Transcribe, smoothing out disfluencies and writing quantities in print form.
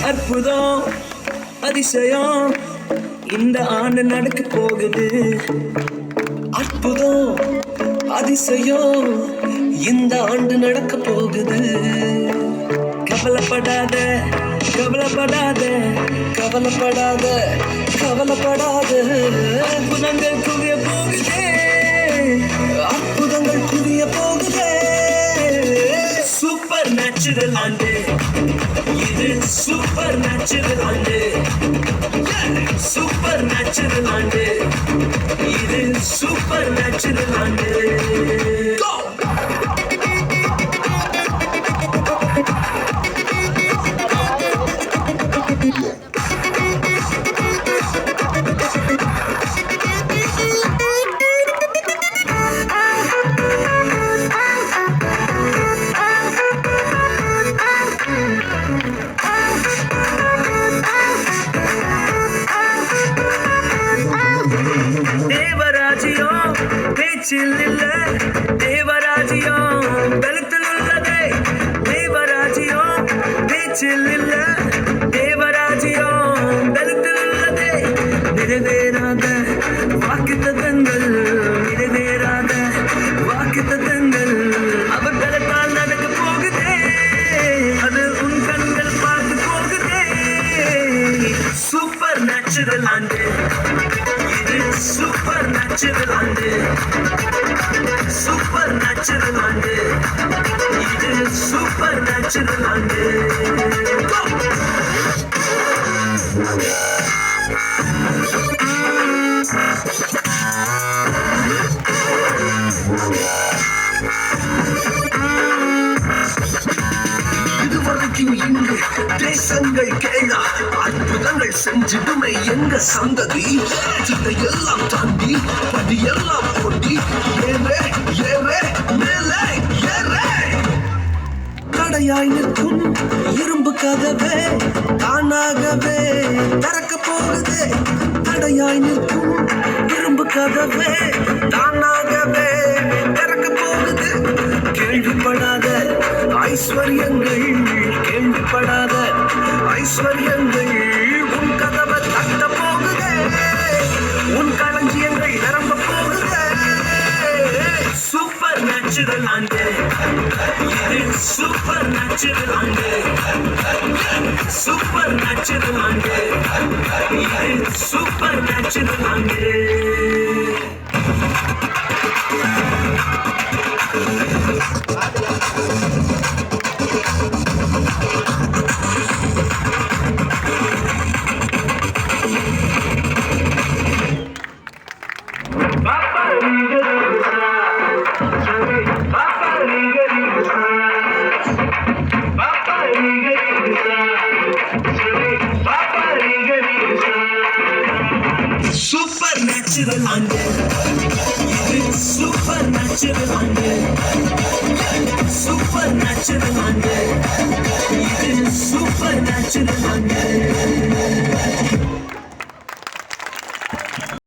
அற்புதம் அதிசயம் இந்த ஆண்டு நடக்க போகுது. அற்புதம் அதிசயம் இந்த ஆண்டு நடக்க போகுது. கவலைப்படாத கவலைப்படாத கவலைப்படாத கவலைப்படாத. அற்புதங்கள் குவிய போகுதே, அற்புதங்கள் குவிய போகுதே. சூப்பர் நேச்சுரல் ஆண்டு இது, சூப்பர் நேச்சுரல் ஆண்டு. சூப்பர் நேச்சுரல் ஆண்டு இது, சூப்பர் நேச்சுரல் ஆண்டு. தேவராஜ்யம் பேச்சில் இல்ல, தேவராஜ்யம் பலத்தில் உள்ளதே. தேவராஜ்யம் பேச்சில் இல்ல, தேவராஜ்யம் பலத்தில் உள்ளதே. நிறைவேறாத வாக்குத்தத்தங்கள், நிறைவேறாத வாக்குத்தத்தங்கள் அவர் பலத்தால் நடக்க போகுதே. அது உன் கண்கள் பார்த்து போகுதே. சூப்பர் நேச்சுரல் ஆண்டு இது, சூப்பர் நேச்சுரல் ஆண்டு. சூப்பர் நேச்சுரல் ஆண்டு இது, சூப்பர் நேச்சுரல் ஆண்டு. இதுவரைக்கும் இங்கு தேசங்கள் கேளா, அற்புதங்கள் செஞ்சிடுமே எங்க சந்ததி. இதையெல்லாம் தாண்டி படியெல்லாம் ஓட்டி ஏறே ஏறே மேலே ஏறே. தடையாய் நிற்கும் இரும்பு கதவே தானாகவே திறக்க போகுது. தடையாய் நிற்கும் இரும்பு கதவே தானாகவே திறக்க போகுது. கேள்விப்படாத ஐஸ்வர்யங்கள், கேள்விப்படாத ஐஸ்வர்யங்கள் உன் கதவை தட்ட போகுதே. உன் களஞ்சியங்கள் நிரம்ப போகுதே. சூப்பர் நேச்சுரல் ஆண்டு இது, சூப்பர் நேச்சுரல் ஆண்டு. சூப்பர் நேச்சுரல் ஆண்டு இது, சூப்பர் நேச்சுரல் ஆண்டு. சூப்பர் நேச்சுரல் ஆண்டு இது, சூப்பர் நேச்சுரல் ஆண்டு. சூப்பர் நேச்சுரல் ஆண்டு இது, சூப்பர் நேச்சுரல் ஆண்டு.